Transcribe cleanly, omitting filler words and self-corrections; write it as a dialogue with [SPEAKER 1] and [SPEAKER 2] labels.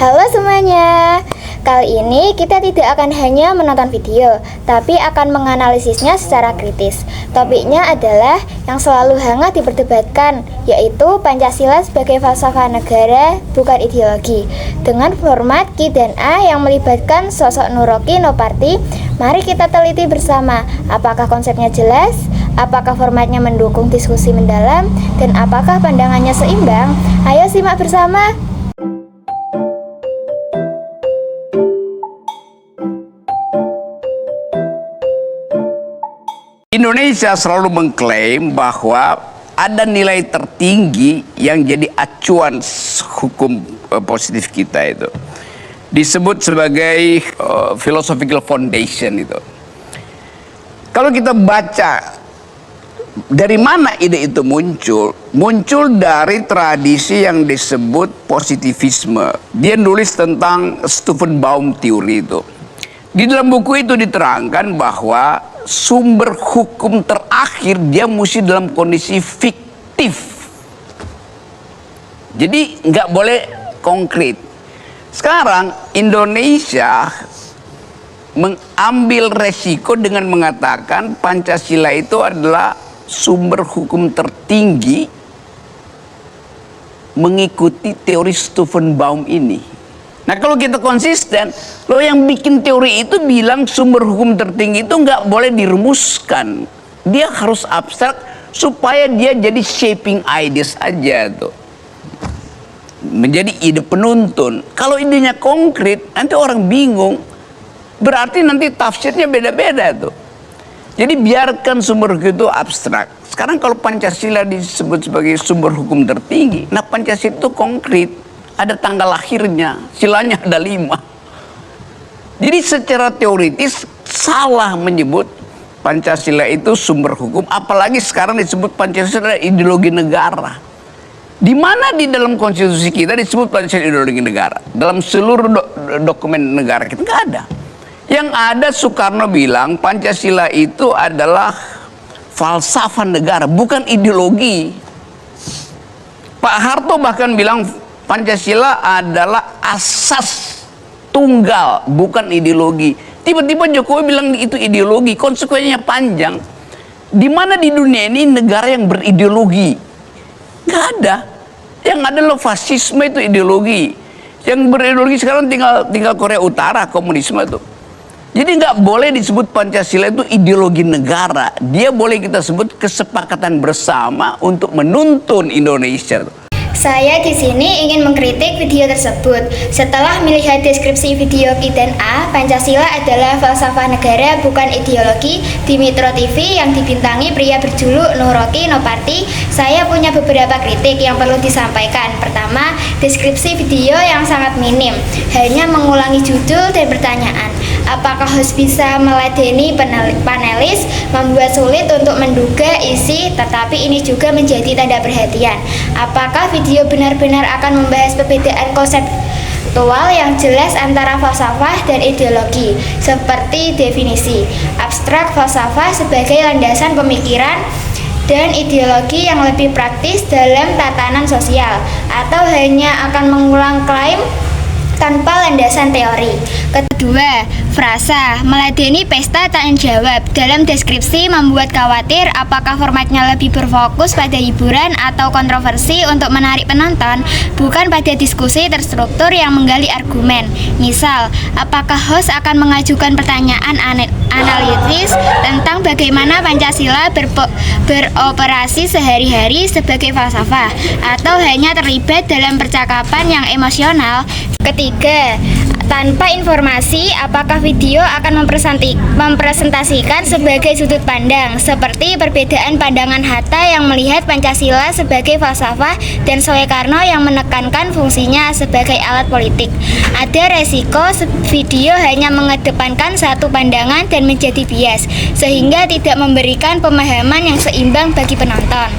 [SPEAKER 1] Halo semuanya, kali ini kita tidak akan hanya menonton video, tapi akan menganalisisnya secara kritis. Topiknya adalah yang selalu hangat diperdebatkan, yaitu Pancasila sebagai falsafah negara, bukan ideologi. Dengan format Q dan A yang melibatkan sosok Nur Rocky Noparty, mari kita teliti bersama, apakah konsepnya jelas, apakah formatnya mendukung diskusi mendalam, dan apakah pandangannya seimbang. Ayo simak bersama.
[SPEAKER 2] Indonesia selalu mengklaim bahwa ada nilai tertinggi yang jadi acuan hukum positif kita itu. Disebut sebagai philosophical foundation itu. Kalau kita baca dari mana ide itu muncul? Muncul dari tradisi yang disebut positivisme. Dia nulis tentang Stephen Baum teori itu. Di dalam buku itu diterangkan bahwa sumber hukum terakhir dia mesti dalam kondisi fiktif. Jadi nggak boleh konkret. Sekarang Indonesia mengambil resiko dengan mengatakan Pancasila itu adalah sumber hukum tertinggi mengikuti teori Stephen Baum ini. Nah kalau kita konsisten, lo yang bikin teori itu bilang sumber hukum tertinggi itu nggak boleh dirumuskan. Dia harus abstrak supaya dia jadi shaping ideas aja tuh. Menjadi ide penuntun. Kalau idenya konkret, nanti orang bingung. Berarti nanti tafsirnya beda-beda tuh. Jadi biarkan sumber hukum itu abstrak. Sekarang kalau Pancasila disebut sebagai sumber hukum tertinggi, nah Pancasila itu konkret. Ada tanggal lahirnya, silanya ada 5. Jadi secara teoritis salah menyebut Pancasila itu sumber hukum, apalagi sekarang disebut Pancasila ideologi negara. Di mana di dalam konstitusi kita disebut Pancasila ideologi negara? Dalam seluruh dokumen negara kita nggak ada. Yang ada Soekarno bilang Pancasila itu adalah falsafah negara, bukan ideologi. Pak Harto bahkan bilang Pancasila adalah asas tunggal, bukan ideologi. Tiba-tiba Jokowi bilang itu ideologi, konsekuensinya panjang. Di mana di dunia ini negara yang berideologi? Nggak ada. Yang ada loh fasisme itu ideologi. Yang berideologi sekarang tinggal Korea Utara, komunisme itu. Jadi nggak boleh disebut Pancasila itu ideologi negara. Dia boleh kita sebut kesepakatan bersama untuk menuntun Indonesia.
[SPEAKER 1] Saya di sini ingin mengkritik video tersebut. Setelah melihat deskripsi video Q dan A, Pancasila adalah falsafah negara bukan ideologi di Metro TV yang dibintangi pria berjuluk Nur Rocky Noparty, saya punya beberapa kritik yang perlu disampaikan. Pertama, deskripsi video yang sangat minim, hanya mengulangi judul dan pertanyaan. Apakah host bisa meladeni panelis, membuat sulit untuk menduga isi, tetapi ini juga menjadi tanda perhatian. Apakah video benar-benar akan membahas perbedaan konseptual yang jelas antara falsafah dan ideologi, seperti definisi abstrak falsafah sebagai landasan pemikiran dan ideologi yang lebih praktis dalam tatanan sosial, atau hanya akan mengulang klaim tanpa landasan teori. Kedua, frasa meladeni pesta tanya jawab dalam deskripsi membuat khawatir apakah formatnya lebih berfokus pada hiburan atau kontroversi untuk menarik penonton, bukan pada diskusi terstruktur yang menggali argumen. Misal, apakah host akan mengajukan pertanyaan analitis tentang bagaimana Pancasila beroperasi sehari-hari sebagai falsafah, atau hanya terlibat dalam percakapan yang emosional. Ketiga, tanpa informasi, apakah video akan mempresentasikan sebagai sudut pandang, seperti perbedaan pandangan Hatta yang melihat Pancasila sebagai falsafah dan Soekarno yang menekankan fungsinya sebagai alat politik. Ada resiko video hanya mengedepankan satu pandangan dan menjadi bias, sehingga tidak memberikan pemahaman yang seimbang bagi penonton.